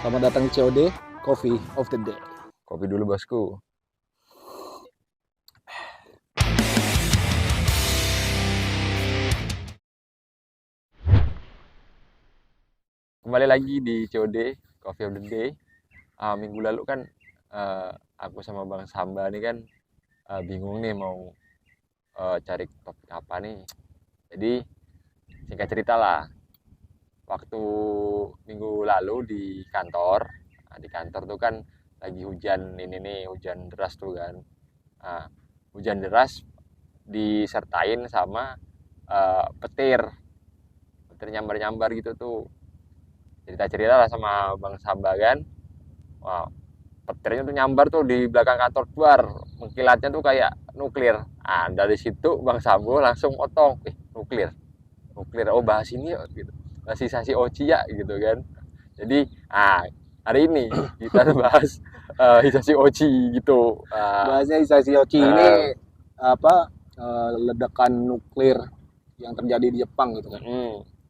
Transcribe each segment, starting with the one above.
Selamat datang di COD, Coffee of the Day. Kopi dulu bosku. Kembali lagi di COD, Coffee of the Day. Minggu lalu kan aku sama Bang Samba nih kan bingung nih mau cari topik apa nih. Jadi singkat cerita lah, waktu minggu lalu di kantor tuh kan lagi hujan ini nih, hujan deras tuh kan. Nah, hujan deras disertain sama petir nyambar-nyambar gitu tuh, cerita-cerita lah sama Bang Samba kan. Wah, petirnya tuh nyambar tuh di belakang kantor luar, mengkilatnya tuh kayak nuklir. Dari situ Bang Sambo langsung potong, nuklir nuklir, oh bahas ini yuk gitu, bahas sisa Oci ya gitu kan. Jadi hari ini kita bahas Hisashi Oci gitu. Bahasnya Hisashi Oci ini apa ledakan nuklir yang terjadi di Jepang gitu kan.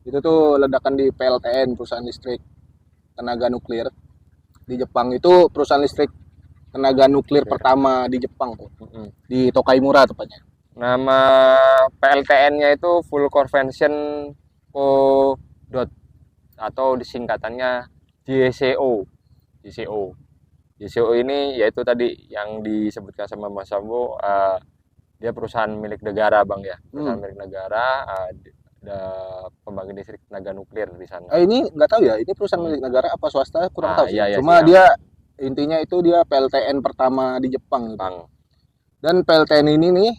Itu tuh ledakan di PLTN, perusahaan listrik tenaga nuklir di Jepang. Itu perusahaan listrik tenaga nuklir pertama di Jepang tuh. Di Tokaimura tepatnya. Nama PLTN-nya itu Full Convention Co. atau disingkatannya JCO. JCO. JCO ini yaitu tadi yang disebutkan sama Mas Sambo, dia perusahaan milik negara Bang ya. Perusahaan milik negara, ada pembangkit listrik tenaga nuklir di sana. Ini nggak tahu ya, ini perusahaan milik negara apa swasta, kurang tahu sih. Iya, Cuma dia intinya itu dia PLTN pertama di Jepang gitu. Dan PLTN ini nih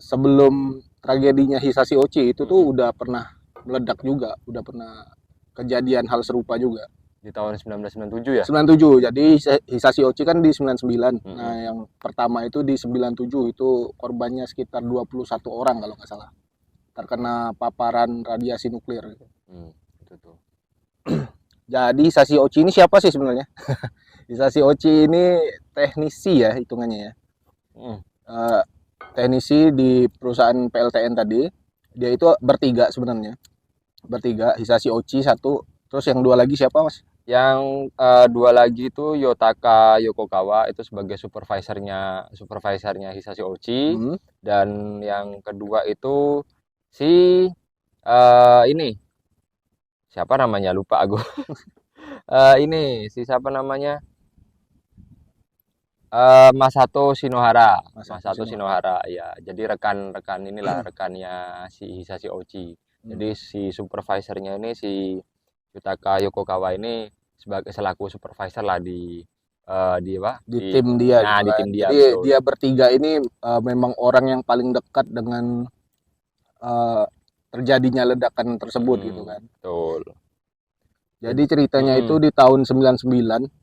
sebelum tragedinya Hisashi Oci itu tuh udah pernah meledak juga, udah pernah kejadian hal serupa juga di tahun 1997 ya. 97. Jadi Hisashi Oci kan di 99. Nah, yang pertama itu di 97 itu korbannya sekitar 21 orang kalau nggak salah. Terkena paparan radiasi nuklir. Itu tuh. Jadi Hisashi Oci ini siapa sih sebenarnya? Hisashi Oci ini teknisi ya hitungannya ya. Teknisi di perusahaan PLTN tadi. Dia itu bertiga sebenarnya. Bertiga, Hisashi Oci satu. Terus yang dua lagi siapa Mas? Yang dua lagi itu Yotaka Yokokawa, itu sebagai supervisornya Hisashi Oci. Dan yang kedua itu si ini siapa namanya, lupa aku. Ini si siapa namanya, Masato Shinohara. Masato Shinohara ya. Jadi rekan inilah rekannya si Hisashi Oci. Jadi si supervisornya ini si Yutaka Yokokawa ini sebagai selaku supervisor lah di tim dia. Nah, di tim dia. Jadi betul. Dia bertiga ini memang orang yang paling dekat dengan terjadinya ledakan tersebut gitu kan. Betul. Jadi ceritanya itu di tahun 99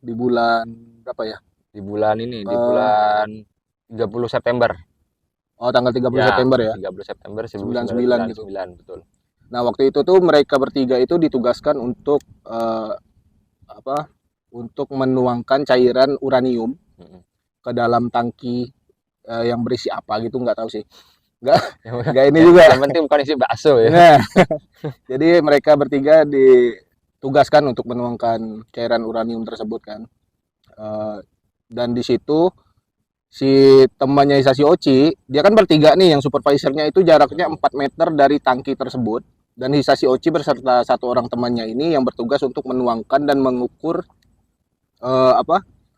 di bulan berapa ya? Di bulan ini, di bulan 30 September. Oh, tanggal 30 September ya. 30 September 1999 gitu. Betul. Nah, waktu itu tuh mereka bertiga itu ditugaskan untuk untuk menuangkan cairan uranium ke dalam tangki yang berisi apa gitu, nggak tahu sih. Nggak ini juga. Yang penting bukan isi bakso ya. Nah, jadi mereka bertiga ditugaskan untuk menuangkan cairan uranium tersebut kan. Dan di situ si temannya Hisashi Oci, dia kan bertiga nih, yang supervisornya itu jaraknya 4 meter dari tangki tersebut. Dan Hisashi Oci beserta satu orang temannya ini yang bertugas untuk menuangkan dan mengukur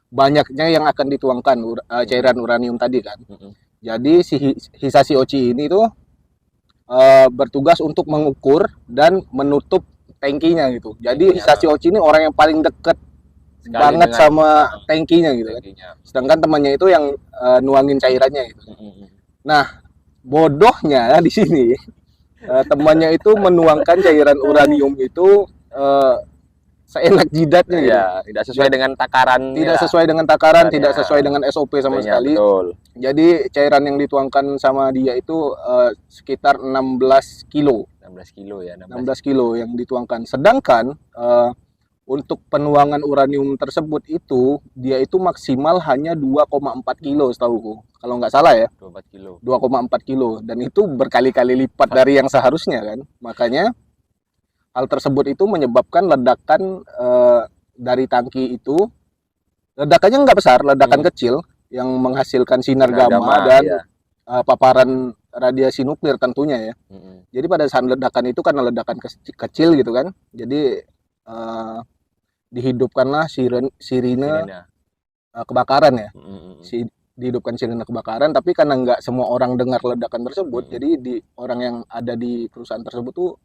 banyaknya yang akan dituangkan cairan uranium tadi kan. Jadi si Hisashi Oci ini tuh bertugas untuk mengukur dan menutup tangkinya gitu. Jadi Hisashi Oci ini orang yang paling dekat banget sama tangkinya gitu kan. Sedangkan temannya itu yang nuangin cairannya gitu. Nah, bodohnya di sini temannya itu menuangkan cairan uranium itu seenak jidatnya gitu. Ya, tidak sesuai dengan takaran. Tidak sesuai dengan takaran, tidak sesuai dengan SOP sama sekali. Betul. Jadi cairan yang dituangkan sama dia itu sekitar 16 kilo. 16 kilo ya. 16 kilo yang dituangkan. Sedangkan untuk penuangan uranium tersebut itu dia itu maksimal hanya 2,4 kilo setahuku. Kalau nggak salah ya. 2,4 kilo. 2,4 kilo. Dan itu berkali-kali lipat dari yang seharusnya kan. Makanya hal tersebut itu menyebabkan ledakan dari tangki itu ledakannya nggak besar, ledakan kecil yang menghasilkan sinar gamma dan ya. paparan radiasi nuklir tentunya ya. Jadi pada saat ledakan itu karena ledakan kecil gitu kan, jadi dihidupkanlah sirine kebakaran ya. Dihidupkan sirine kebakaran, tapi karena nggak semua orang dengar ledakan tersebut, jadi di orang yang ada di perusahaan tersebut tuh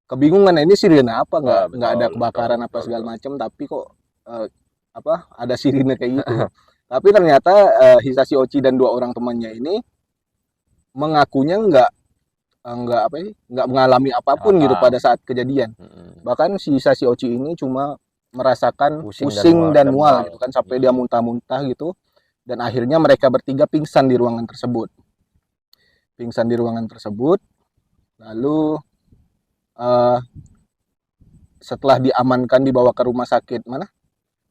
kebingungan, ini sirine apa, nggak ada kebakaran apa segala macam, tapi kok apa ada sirine kayak gitu. Tapi ternyata Hisashi Ochi dan dua orang temannya ini mengakunya nggak apa ya, nggak mengalami apapun gitu pada saat kejadian. Bahkan si Hisashi Ochi ini cuma merasakan pusing dan mual gitu kan, sampai dia muntah-muntah gitu, dan akhirnya mereka bertiga pingsan di ruangan tersebut. Lalu setelah diamankan dibawa ke rumah sakit mana?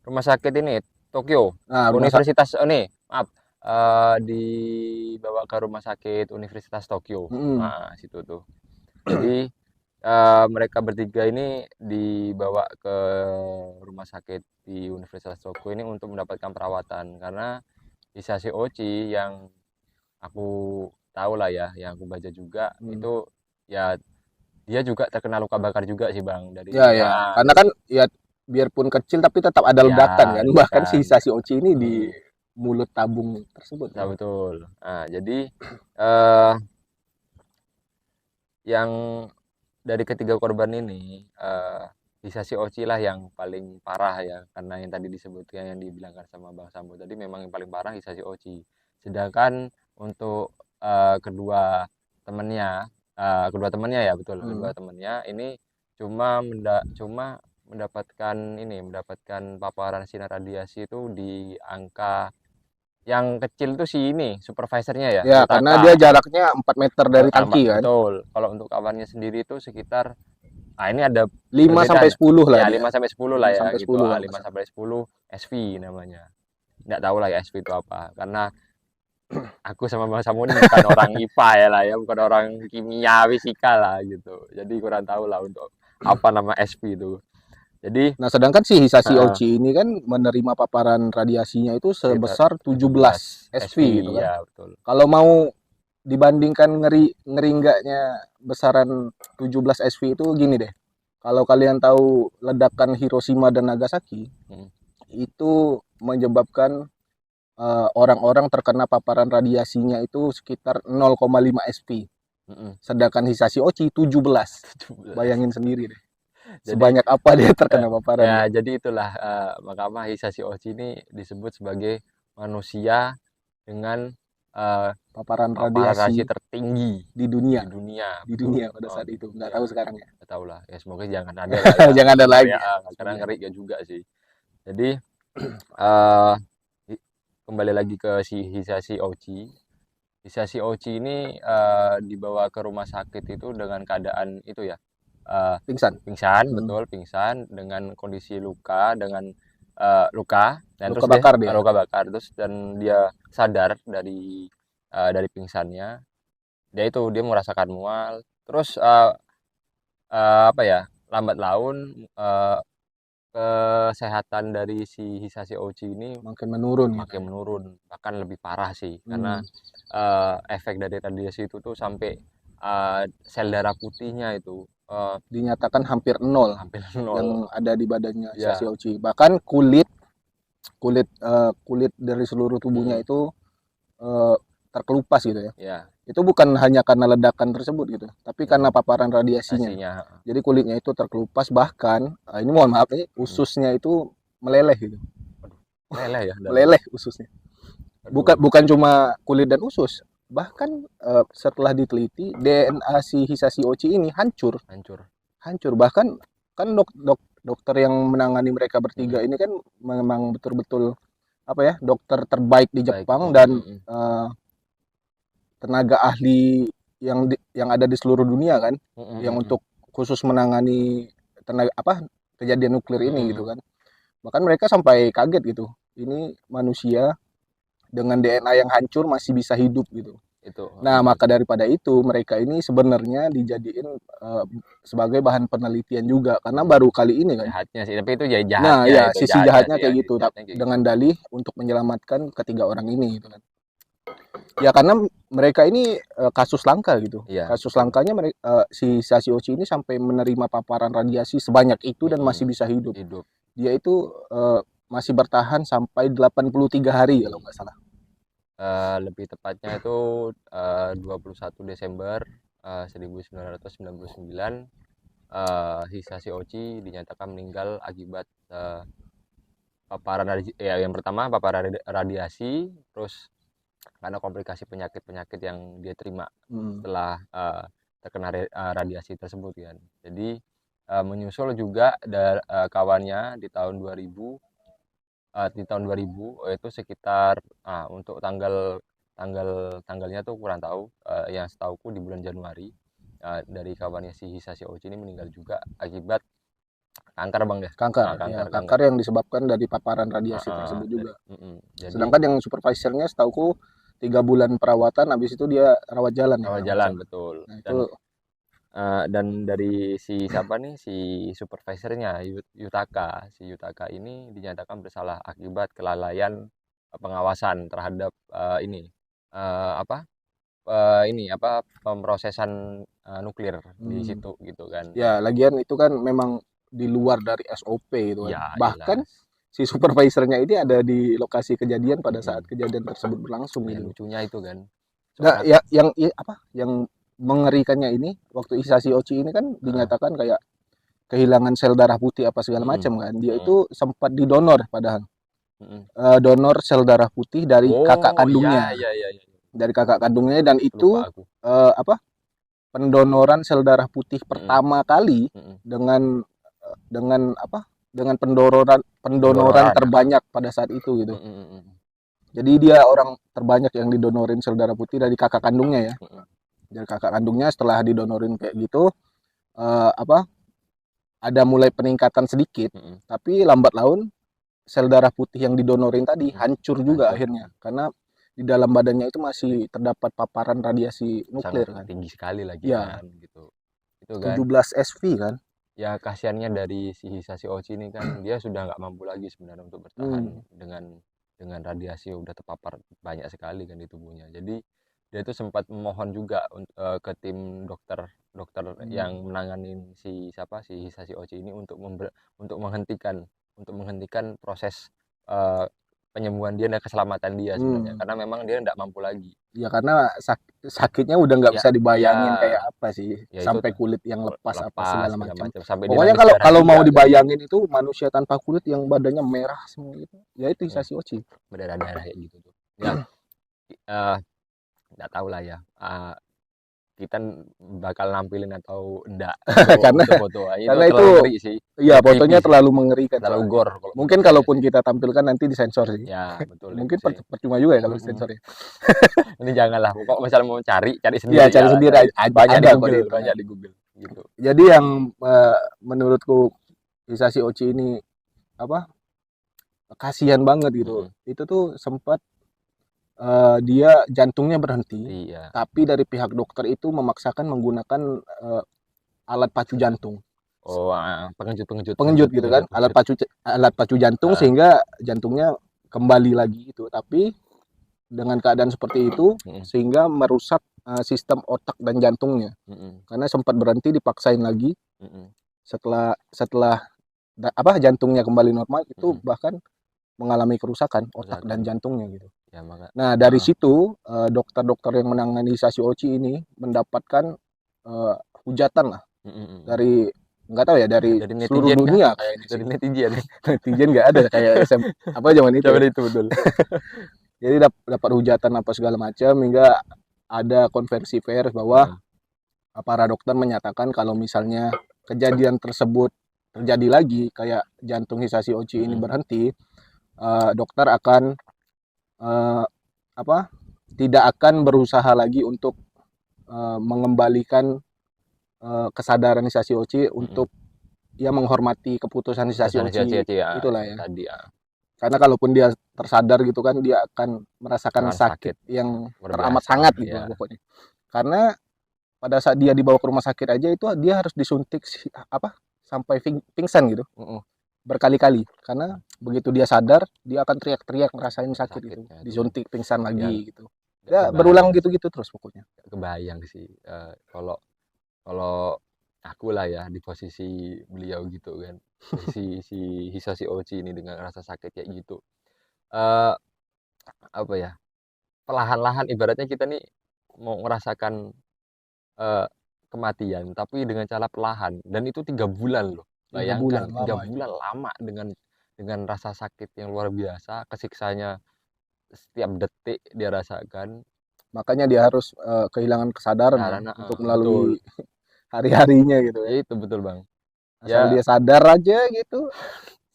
Rumah sakit ini Tokyo. Nah, Universitas dibawa ke rumah sakit Universitas Tokyo. Nah, situ tuh. Jadi mereka bertiga ini dibawa ke rumah sakit di Universitas Tokyo ini untuk mendapatkan perawatan, karena Hisashi Ochi yang aku tahu lah ya, yang aku baca juga itu ya dia juga terkena luka bakar juga sih Bang, dari ya. Karena kan ya biarpun kecil tapi tetap ada ledakan kan, bahkan si Hisashi Ochi ini di mulut tabung tersebut. Ya betul. Nah, jadi yang dari ketiga korban ini Hisashi Ochi lah yang paling parah ya, karena yang tadi disebutkan, yang dibilangkan sama Bang Sambo tadi, memang yang paling parah Hisashi Ochi. Sedangkan untuk kedua temannya ya betul, kedua temannya ini cuma mendapatkan paparan sinar radiasi itu di angka yang kecil tuh si ini supervisornya ya. Ya, karena dia jaraknya 4 meter dari tangki kan. Betul. Kalau untuk kawannya sendiri itu sekitar ini ada 5 sampai 10 lah. Ya, 5 sampai 10 lah ya sampai gitu. 10 5 sampai 10 SV namanya. Nggak tahu lah ya SV itu apa. Karena aku sama Bang Samu ini bukan orang IPA ya lah ya, bukan orang kimia, fisika lah gitu. Jadi kurang tahu lah untuk apa nama SV itu. Jadi, nah sedangkan si Hisashi Ochi ini kan menerima paparan radiasinya itu sebesar 17 SV gitu kan. Ya, betul. Kalau mau dibandingkan ngeri enggaknya besaran 17 SV itu gini deh. Kalau kalian tahu ledakan Hiroshima dan Nagasaki, itu menyebabkan orang-orang terkena paparan radiasinya itu sekitar 0,5 SV. Sedangkan Hisashi Ochi 17. Bayangin sendiri deh. Jadi, sebanyak apa dia terkena paparan. Ya, jadi itulah makanya Hisashi Ochi ini disebut sebagai manusia dengan paparan radiasi tertinggi di dunia pada saat itu. Nggak tahu sekarang ya. Nggak tahu lah. Ya semoga jangan ada lah, ya. Jangan ada lagi. Ya, karena ngeri juga sih. Jadi kembali lagi ke si Hisashi Ochi. Hisashi Ochi ini dibawa ke rumah sakit itu dengan keadaan itu ya. Pingsan betul, pingsan dengan kondisi luka, dengan luka dan luka bakar dia. Luka bakar terus, dan dia sadar dari pingsannya. Dia merasakan mual, terus apa ya, lambat laun kesehatan dari si Hisashi Ochi ini makin menurun, bahkan lebih parah sih, karena efek dari radiasi itu tuh sampai sel darah putihnya itu dinyatakan hampir nol yang ada di badannya Hisashi Ochi. Bahkan kulit dari seluruh tubuhnya itu terkelupas gitu ya. Itu bukan hanya karena ledakan tersebut gitu, tapi karena paparan radiasinya. Jadi kulitnya itu terkelupas, bahkan ini mohon maaf nih, ususnya itu meleleh gitu. Meleleh ususnya. Bukan cuma kulit dan usus, bahkan setelah diteliti DNA si Hisashi Ochi ini hancur. Bahkan kan dokter yang menangani mereka bertiga ini kan memang betul-betul apa ya, dokter terbaik di Jepang dan tenaga ahli yang ada di seluruh dunia kan, yang untuk khusus menangani kejadian nuklir ini gitu kan. Bahkan mereka sampai kaget gitu, ini manusia dengan DNA yang hancur masih bisa hidup gitu. itu. Nah, maka daripada itu mereka ini sebenarnya dijadiin sebagai bahan penelitian juga karena baru kali ini kan. Jahatnya sih, tapi itu jadi Nah, jahatnya ya itu, sisi jahatnya sih ya, kayak gitu, jahatnya kayak dengan gitu. dalih untuk menyelamatkan ketiga orang ini gitu kan. Ya karena mereka ini kasus langka gitu. Iya, Kasus betul. langkanya si Sasiochi ini sampai menerima paparan radiasi sebanyak itu dan masih bisa hidup. Hidup. Dia itu masih bertahan sampai 83 hari kalau nggak salah. Lebih tepatnya itu 21 Desember 1999, Hisashi Ochi dinyatakan meninggal akibat paparan ya, yang pertama paparan radiasi, terus karena komplikasi penyakit-penyakit yang dia terima setelah terkena radiasi tersebut kan. Jadi menyusul juga kawannya di tahun 2000, yaitu sekitar untuk tanggalnya tuh kurang tahu, yang setauku di bulan Januari, dari kawannya si Hisashi Ochi ini meninggal juga akibat kanker, Bang, ya. Kanker, ya Kanker, kanker yang disebabkan dari paparan radiasi tersebut juga. Jadi Sedangkan yang supervisornya setauku 3 bulan perawatan, habis itu dia rawat jalan ya. rawat jalan, betul. Nah, itu Dan dari si siapa nih, si supervisornya si Yutaka ini dinyatakan bersalah akibat kelalaian pengawasan terhadap pemrosesan nuklir di situ gitu kan. ya lagian itu kan memang di luar dari SOP gitu kan. Ya, Bahkan jelas. si supervisornya ini ada di lokasi kejadian pada saat kejadian tersebut berlangsung Ya, gitu. lucunya itu kan. Nah, ya, yang mengerikannya ini waktu Hisashi Ochi ini kan dinyatakan kayak kehilangan sel darah putih apa segala macam kan. Dia itu sempat didonor padahal. Donor sel darah putih dari kakak kandungnya. Iya, iya. Dari kakak kandungnya, dan itu Lupa aku. pendonoran sel darah putih pertama kali dengan dengan pendonoran terbanyak pada saat itu gitu. Jadi dia orang terbanyak yang didonorin sel darah putih dari kakak kandungnya ya. Dari kakak kandungnya setelah didonorin kayak gitu, ada mulai peningkatan sedikit, tapi lambat laun sel darah putih yang didonorin tadi hancur juga akhirnya, karena di dalam badannya itu masih terdapat paparan radiasi nuklir kan. Tinggi sekali lagi ya, kan gitu. Itu kan 17 SV kan. Ya, kasihannya dari si Hisashi Ochi ini kan dia sudah nggak mampu lagi sebenarnya untuk bertahan dengan radiasi yang udah terpapar banyak sekali kan di tubuhnya. Jadi dia itu sempat memohon juga ke tim dokter yang menangani si Hisashi Ochi ini untuk menghentikan proses penyembuhan dia dan keselamatan dia sebenarnya, karena memang dia nggak mampu lagi. Ya karena sakitnya udah nggak bisa dibayangin kayak apa sih, sampai kulit yang lepas apa segala macam. Pokoknya kalau mau dibayangin itu manusia tanpa kulit yang badannya merah semua gitu, ya itu Hisashi Ochi. Berdarah-darah kayak gitu tuh. Ya, nggak tahu lah ya. Kita bakal nampilin atau enggak foto. Karena itu ngeri sih. Iya, fotonya terlalu mengerikan, terlalu gore. Mungkin kalaupun kita tampilkan nanti disensor sih. Ya, betul. Mungkin percuma juga ya kalau disensor ya. Ini janganlah, pokok misalnya mau cari sendiri. Iya, cari sendiri aja. Banyak di Google gitu. Jadi yang menurutku Hisashi Ochi ini kasihan banget gitu. Itu tuh sempat dia jantungnya berhenti, tapi dari pihak dokter itu memaksakan menggunakan alat pacu jantung. Pengenjut gitu kan, alat pacu jantung sehingga jantungnya kembali lagi gitu. Tapi dengan keadaan seperti itu sehingga merusak sistem otak dan jantungnya. Karena sempat berhenti, dipaksain lagi. Setelah jantungnya kembali normal itu bahkan mengalami kerusakan otak dan jantungnya gitu. Ya, nah dari situ dokter-dokter yang menangani Hisashi Ochi ini mendapatkan hujatan lah dari nggak tahu ya dari seluruh dunia kayak dari netizen nggak ada kayak zaman itu. Betul. Jadi dapat hujatan apa segala macam hingga ada konversi pers bahwa para dokter menyatakan kalau misalnya kejadian tersebut terjadi lagi kayak jantung Hisashi Ochi ini berhenti, dokter akan tidak akan berusaha lagi untuk mengembalikan kesadaran Hisashi Ochi untuk menghormati keputusan Hisashi Ochi itulah ya. Tadi ya. Karena kalaupun dia tersadar gitu kan, dia akan merasakan Akan sakit sakit yang luar teramat biasa. sangat gitu Ya, lah pokoknya. Karena pada saat dia dibawa ke rumah sakit aja itu dia harus disuntik sampai pingsan gitu mm-mm, berkali-kali. Karena begitu dia sadar, dia akan teriak-teriak ngerasain sakit itu, sakitnya itu kan. disuntik pingsan Ya lagi gitu. nggak Ya berulang kebayang, gitu-gitu terus pokoknya. nggak kebayang sih. Kalau kalau aku lah ya di posisi beliau gitu kan, posisi si Hisashi Ochi ini dengan rasa sakit kayak gitu. eh Apa ya? Perlahan-lahan ibaratnya kita nih mau merasakan eh, kematian, tapi dengan cara perlahan. Dan itu 3 bulan loh. 3 bulan Bayangkan, tiga lama itu. bulan lama dengan rasa sakit yang luar biasa, kesiksanya setiap detik dia rasakan. Makanya dia harus kehilangan kesadaran kan Karena untuk betul, melalui hari-harinya gitu ya kan. itu betul bang. Asal Ya, dia sadar aja gitu,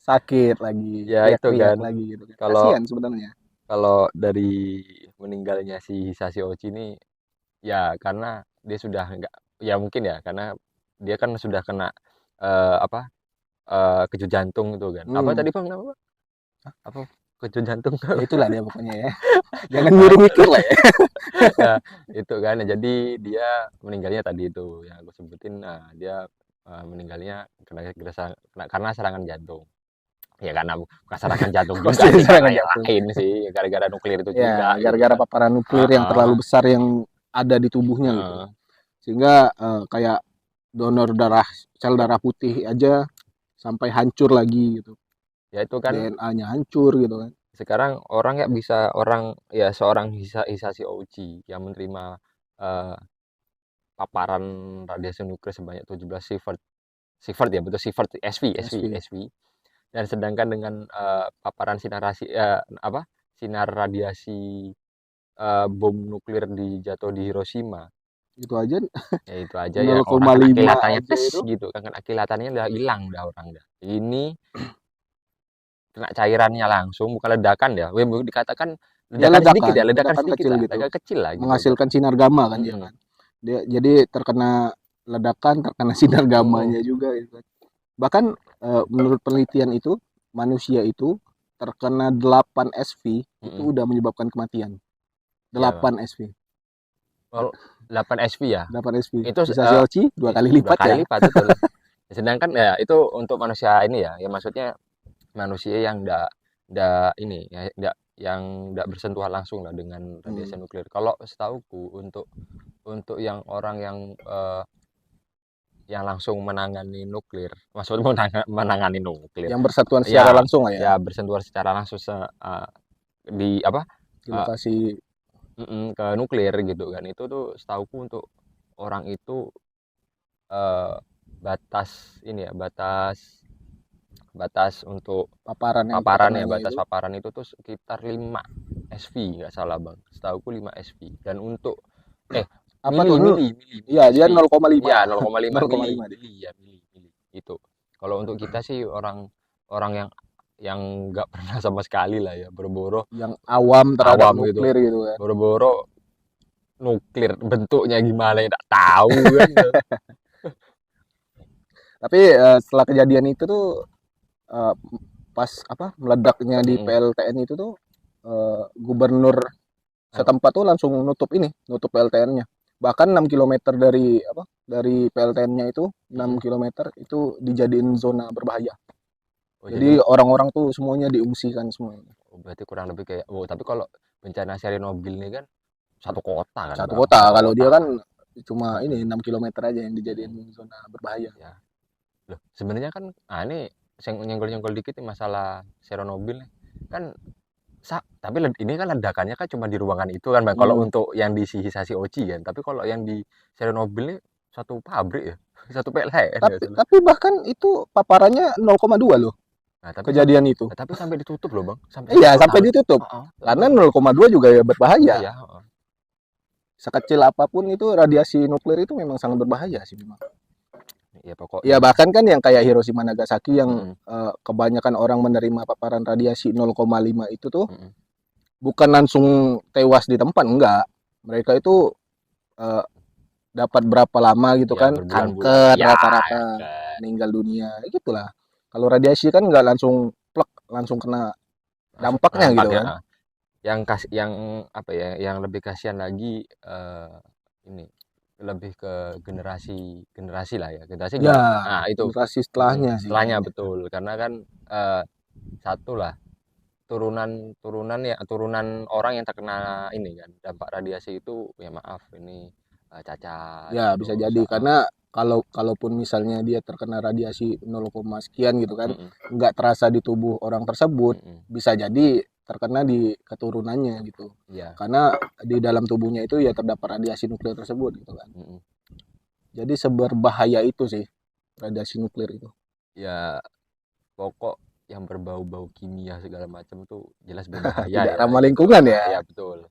sakit lagi, ya itu teriak-teriak kan. lagi gitu kan. Kalau Kasihan sebenarnya. kalau dari meninggalnya si Hisashi Ochi ini, ya karena dia sudah enggak, ya mungkin ya karena dia kan sudah kena apa kejut jantung itu kan. Apa Hmm. tadi bang nama? Apa kejut jantung? Ya itulah dia pokoknya ya. Jangan nyuruh mikir lah ya. Nah, itu kan. Nah, jadi dia meninggalnya tadi itu yang aku sebutin. Nah, dia meninggalnya karena serangan jantung. Ya karena bukan serangan jantung juga Pasti sih, karena serangan yang jantung. lain sih, gara-gara nuklir itu juga Ya, gitu gara-gara kan. paparan nuklir yang Heeh, terlalu besar yang ada di tubuhnya gitu. heeh. Sehingga kayak donor darah, sel darah putih aja sampai hancur lagi gitu. Ya itu kan DNA-nya hancur gitu kan. sekarang orang ya bisa orang ya seorang Hisashi Ouchi yang menerima eh, paparan radiasi nuklir sebanyak 17 sievert. Sievert ya betul, sievert SV. SV. Dan sedangkan dengan paparan apa sinar radiasi bom nuklir jatuh di Hiroshima, Itu aja ya itu aja ya orang kena 0,5 kilatannya aja tes itu. gitu kan, kena kilatannya udah hilang dah orang dah. Ini kena cairannya langsung, bukan ledakan ya, dikatakan Ya ledakan, ledakan ledakan sedikit kecil lah, gitu. ledakan kecil lah gitu kan. Menghasilkan sinar gamma kan dia Mm-mm, kan. Dia jadi terkena ledakan, terkena sinar mm-mm. gammanya juga gitu kan. Bahkan menurut penelitian itu manusia itu terkena 8 SV itu Mm-mm. udah menyebabkan kematian. Ya bang, 8 SV. kalau 8 SV ya 8 SV. itu Bisa Xiaoqi 2 kali dua lipat kali ya. lipat betul. Sedangkan ya itu untuk manusia ini ya, ya maksudnya manusia yang ndak ini ya yang ndak bersentuhan langsung lah dengan radiasi Hmm. nuklir. Kalau setauku untuk yang orang yang langsung menangani nuklir, maksudnya menangani nuklir, Yang bersatuan secara ya langsung lah ya ya bersentuhan secara langsung di apa di eh, lokasi. ke nuklir gitu kan, itu tuh setauku untuk orang itu eh, batas ini ya, batas batas untuk Paparan yang paparan ya, terkenanya batas itu. paparan itu tuh sekitar 5 SV nggak salah bang, setauku 5 SV. Dan untuk Apa tuh? mili Iya, dia SV, 0,5. ya 0,5 mili 0,5 deh. mili ya mili itu. Kalau untuk kita sih orang orang yang nggak pernah sama sekali lah ya, boro-boro Yang awam terhadap awam gitu, nuklir gitu kan. boro-boro nuklir bentuknya gimana ya nggak tahu kan. Tapi setelah kejadian itu tuh eh, pas meledaknya di Mm-mm. PLTN itu tuh gubernur Anu, setempat tuh langsung nutup PLTN-nya. Bahkan 6 kilometer dari PLTN-nya itu 6 mm-mm. kilometer itu dijadiin zona berbahaya. Oh jadi Jadi orang-orang tuh semuanya diungsikan semuanya. berarti kurang lebih kayak, oh tapi kalau bencana Chernobyl ini kan satu kota kan Satu bang, kota, satu kalau kota. dia kan cuma ini Mm-mm, 6 kilometer aja yang dijadiin mm-mm. zona berbahaya. Ya loh sebenarnya kan ini nyenggol-nyenggol dikit nih masalah Chernobyl nih. Kan tapi ini kan ledakannya kan cuma di ruangan itu kan bang, kalau Hmm. untuk yang di Hisashi Ochi kan, tapi kalau yang di Chernobyl nih satu pabrik ya, satu PLN ya Tapi salah. tapi bahkan itu paparannya 0,2 loh Nah tapi kejadian itu. tapi sampai ditutup loh bang, sampai Iya, ditutup sampai ditutup. oh, Karena 0,2 juga ya berbahaya. bahaya. Sekecil apapun itu radiasi nuklir itu memang sangat berbahaya sih memang. Ya Ya pokoknya. bahkan kan yang kayak Hiroshima Nagasaki yang Mm-mm, kebanyakan orang menerima paparan radiasi 0,5 itu tuh mm-mm. bukan langsung tewas di tempat, enggak. Mereka itu eh, dapat berapa lama gitu Ya kan, berbulan-bulan kanker ya rata-rata, kan. meninggal dunia, gitulah. Kalau radiasi kan enggak langsung plek, langsung kena dampaknya gitu dampaknya. kan. Yang apa ya, yang lebih kasihan lagi ini lebih ke generasi lah ya, generasi Ya, nggak, nah itu generasi setelahnya sih setelahnya kayaknya. betul, karena kan satu lah, turunan orang yang terkena ini kan dampak radiasi itu, ya maaf ini cacat Ya, bisa terus jadi karena kalaupun misalnya dia terkena radiasi 0, sekian gitu kan, mm-mm, nggak terasa di tubuh orang tersebut, mm-mm, bisa jadi terkena di keturunannya gitu. ya, Karena di dalam tubuhnya itu ya terdapat radiasi nuklir tersebut gitu kan. mm-mm. Jadi seberbahaya itu sih radiasi nuklir itu. Ya pokok yang berbau-bau kimia segala macam tuh jelas berbahaya Tidak ya ramah gitu. lingkungan Nah, ya. ya betul.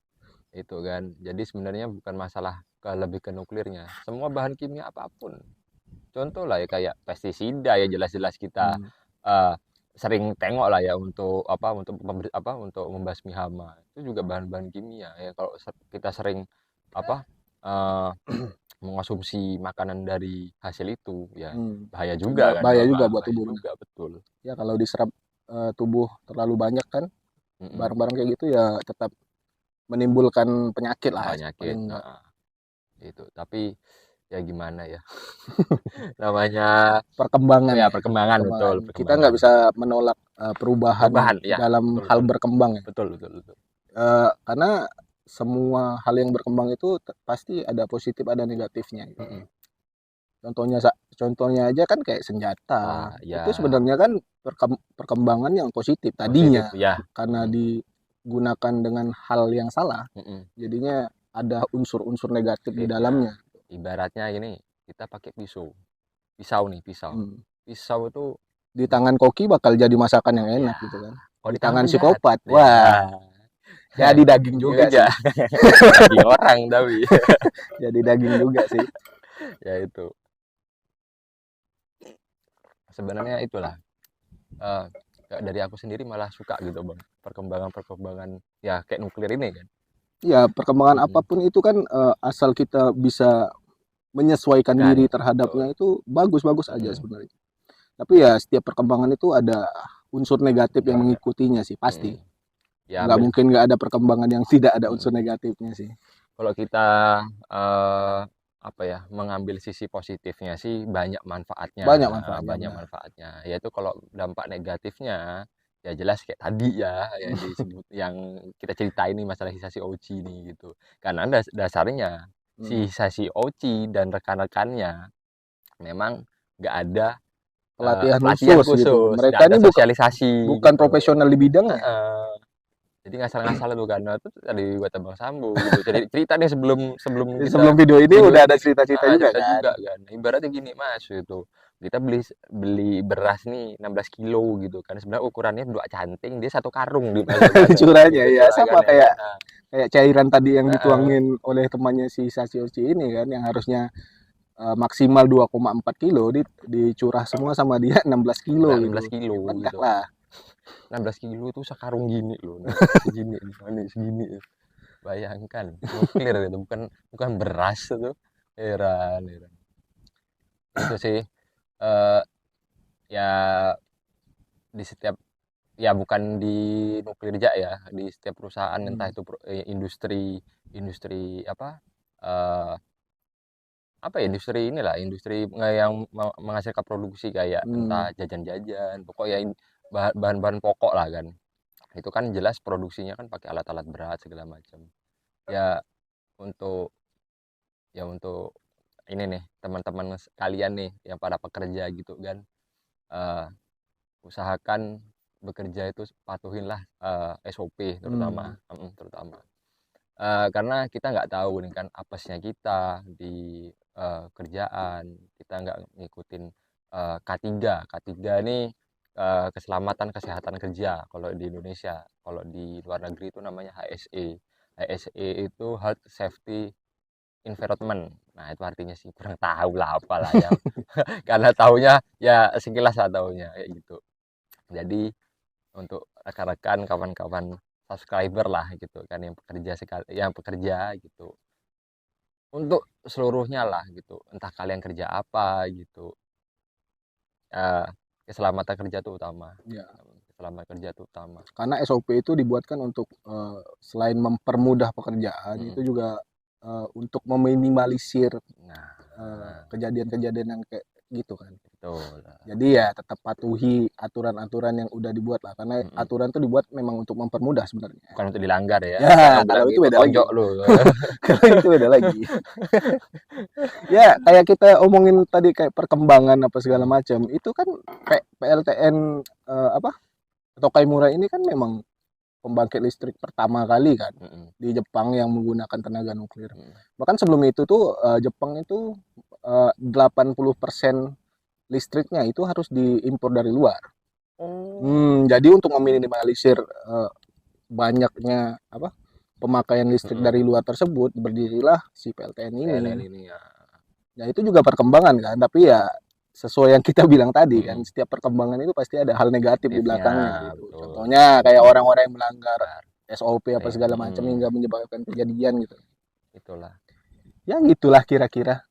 Itu kan. Jadi sebenarnya bukan masalah lebih ke nuklirnya. Semua bahan kimia apapun. Contoh lah ya kayak pestisida, ya jelas-jelas kita Hmm. eh, sering tengok lah ya untuk apa, untuk membasmi hama. Itu juga bahan-bahan kimia ya. Kalau kita sering apa eh, mengonsumsi makanan dari hasil itu ya Hmm. bahaya juga kan, Bahaya juga buat bahaya tubuh. juga betul. Ya kalau diserap tubuh terlalu banyak kan Mm-mm. barang-barang kayak gitu ya tetap menimbulkan penyakit lah Penyakit, paling enggak. nah, itu tapi ya gimana ya, namanya Perkembangan ya ya, perkembangan, betul, perkembangan. Kita nggak perkembangan bisa menolak perubahan perubahan ya, dalam betul hal betul berkembang ya. betul betul betul. Karena semua hal yang berkembang itu pasti ada positif ada negatifnya gitu. Mm-mm. Contohnya aja kan kayak senjata. Nah ya, Itu sebenarnya kan perkembangan yang positif positif tadinya ya. karena Mm-mm. digunakan dengan hal yang salah. Mm-mm. Jadinya ada unsur-unsur negatif di Positifnya dalamnya. ibaratnya ini, kita pakai pisau, pisau nih, pisau Hmm. pisau itu Di tangan koki bakal jadi masakan yang ya, enak gitu kan. kalau Di di tangan tangan penjahat psikopat, ya. wah, jadi daging Itu juga sih. daging orang tapi Jadi daging juga sih. ya itu sebenarnya itulah, eh, kayak dari aku sendiri malah suka gitu bang, perkembangan ya kayak nuklir ini kan. Ya, perkembangan Mm-mm. apapun itu kan asal kita bisa menyesuaikan Kan diri betul. terhadapnya itu bagus-bagus aja Mm-mm. sebenarnya. Tapi ya setiap perkembangan itu ada unsur negatif yang Ada. mengikutinya sih, pasti. Mm-mm. Ya Nggak mungkin nggak ada perkembangan yang tidak ada unsur mm-mm. negatifnya sih. Kalau kita eh, apa ya, mengambil sisi positifnya sih banyak manfaatnya, Banyak manfaatnya, banyak benar. manfaatnya. Yaitu kalau dampak negatifnya ya jelas kayak tadi ya yang disebut, yang kita ceritain ini masalah sisa si Oci ini gitu. Karena dasarnya Hmm. sisa si Oci dan rekan-rekannya memang nggak ada Pelatihan pelatihan khusus gitu. khusus, Mereka nggak ada ini sosialisasi bukan gitu. profesional di bidangnya. Heeh. Jadi ngasal-ngasal tuh kan. Nah, itu tadi kata Bang Sambo gitu. Jadi cerita nih sebelum sebelum kita Sebelum video ini video udah ada ini, cerita-cerita juga cerita kan. juga kan. Ibaratnya gini Mas gitu. Kita beli beli beras nih 16 kilo gitu kan. Sebenarnya ukurannya dua canting, dia satu karung dimasukkannya Curahnya gitu ya sama curagannya kayak kan. Nah, kayak cairan tadi yang heeh. dituangin oleh temannya si Sasioci ini kan yang harusnya maksimal 2,4 kilo dicurah semua sama dia 16 kilo 16 gitu. kilo Meledak gitu. lah. 16 kilo itu sekarung gini loh. Nih, segini nih, segini. Bayangkan nuklir gitu, bukan bukan beras itu. Heran, heran. Itu sih eh ya di setiap, ya bukan di nuklir aja ya, di setiap perusahaan entah Hmm. itu industri, industri eh, apa ya, industri inilah, industri yang menghasilkan produksi kayak entah Hmm. jajan-jajan, pokoknya bahan-bahan pokok lah kan. Itu kan jelas produksinya kan pakai alat-alat berat segala macam. Ya untuk untuk ini nih teman-teman kalian nih yang para pekerja gitu kan, eh, usahakan bekerja itu patuhinlah SOP Hmm. terutama, terutama karena kita nggak tahu nih kan apesnya kita di kerjaan, kita nggak ngikutin K3 nih, keselamatan kesehatan kerja kalau di Indonesia. Kalau di luar negeri itu namanya HSE. HSE itu Health Safety Environment. Nah itu artinya sih kurang tahu lah apalah ya, karena taunya ya sekilas lah taunya kayak gitu. Jadi untuk rekan-rekan, kawan-kawan subscriber lah gitu kan, yang pekerja sekali, yang pekerja gitu, untuk seluruhnya lah gitu, entah kalian kerja apa gitu, eh, keselamatan kerja itu utama. Ya. selama kerja itu utama. Karena SOP itu dibuatkan untuk selain mempermudah pekerjaan, itu juga untuk meminimalisir kejadian-kejadian yang kayak gitu kan. Betul. Jadi ya tetap patuhi aturan-aturan yang udah dibuat lah, karena aturan itu dibuat memang untuk mempermudah sebenarnya. Bukan untuk dilanggar ya. Ya, kalau itu beda lagi. Tonjok lu. Kalau itu beda lagi. Ya, kayak kita omongin tadi kayak perkembangan apa segala macam, itu kan PLTN Tokai Mura ini kan memang pembangkit listrik pertama kali kan di Jepang yang menggunakan tenaga nuklir. Bahkan sebelum itu tuh Jepang itu 80% listriknya itu harus diimpor dari luar. Jadi untuk meminimalisir banyaknya pemakaian listrik dari luar tersebut, berdirilah si PLTN ini. Ya itu juga perkembangan kan, tapi ya sesuai yang kita bilang tadi kan, setiap perkembangan itu pasti ada hal negatif di belakangnya gitu. Contohnya kayak orang-orang yang melanggar SOP apa segala macam hingga menyebabkan kejadian gitu. Itulah. Ya gitulah kira-kira.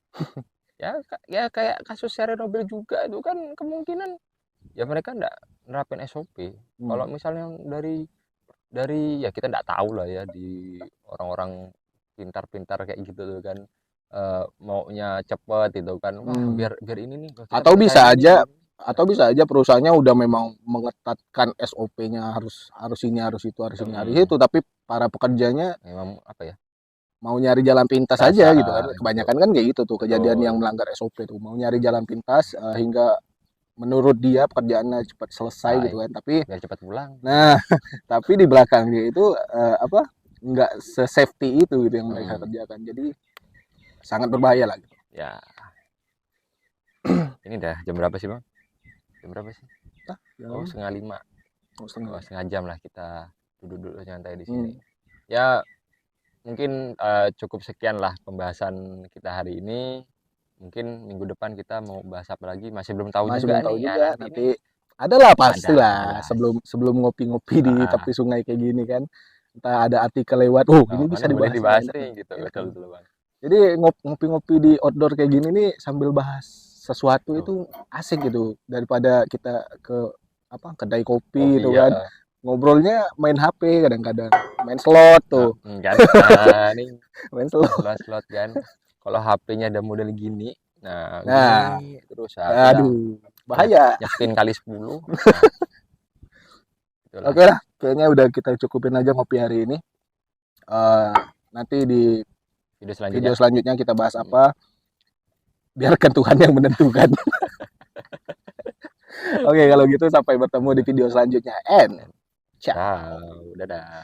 Ya kayak kasus Chernobyl juga itu kan kemungkinan ya mereka nggak nerapin SOP. Kalau misalnya dari ya kita nggak tahu lah ya, di orang-orang pintar-pintar kayak gitu tuh kan, maunya cepet itu kan, wah biar ini nih. Atau bisa aja perusahaannya udah memang mengetatkan SOP-nya harus ini, harus itu, harus ini, harus itu, tapi para pekerjanya memang mau nyari jalan pintas aja gitu kan. Kebanyakan kan kayak gitu tuh kejadian yang melanggar SOP tuh, mau nyari jalan pintas hingga menurut dia pekerjaannya cepat selesai gitu kan, tapi biar cepat pulang. Nah, tapi di belakangnya itu nggak se-safety itu gitu yang mereka kerjakan. Jadi sangat berbahaya lah gitu. Ya. Ini dah jam berapa sih, Bang? Jam berapa sih? 4:30. Setengah jam lah kita duduk-duduk nyantai di sini. Ya, mungkin cukup sekian lah pembahasan kita hari ini. Mungkin minggu depan kita mau bahas apa lagi, masih belum tahu juga nih. Nanti adalah pastilah sebelum ngopi-ngopi di tepi sungai kayak gini kan. Entah ada artikel lewat, ini bisa dibahas nih gitu. Betul Bang. Jadi ngopi-ngopi di outdoor kayak gini nih sambil bahas sesuatu itu asik gitu, daripada kita ke kedai kopi gitu kan. Ngobrolnya main HP kadang-kadang, main slot tuh. Nih main slot kan. Kalau HP-nya ada model gini, gini, terus aduh, bahaya. Nyetin kali 10. Oke lah, kayaknya udah kita cukupin aja ngopi hari ini. Nanti di video selanjutnya kita bahas apa, biarkan Tuhan yang menentukan. Oke, kalau gitu sampai bertemu di video selanjutnya. Ciao. Dadah.